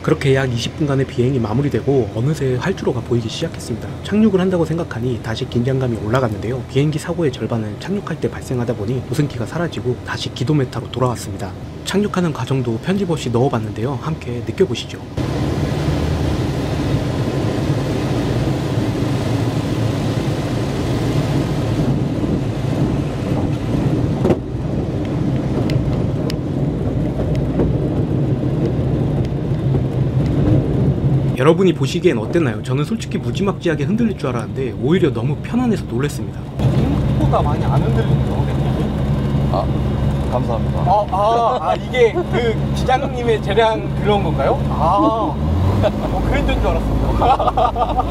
그렇게 약 20분간의 비행이 마무리되고 어느새 활주로가 보이기 시작했습니다. 착륙을 한다고 생각하니 다시 긴장감이 올라갔는데요. 비행기 사고의 절반은 착륙할 때 발생하다 보니 우승기가 사라지고 다시 기도 메타로 돌아왔습니다. 착륙하는 과정도 편집 없이 넣어봤는데요. 함께 느껴보시죠. 여러분이 보시기엔 어땠나요? 저는 솔직히 무지막지하게 흔들릴 줄 알았는데 오히려 너무 편안해서 놀랐습니다. 생각보다 많이 안 흔들리네요. 아, 감사합니다. 이게 그 기장님의 재량 그런 건가요? 그랬던 줄 알았습니다.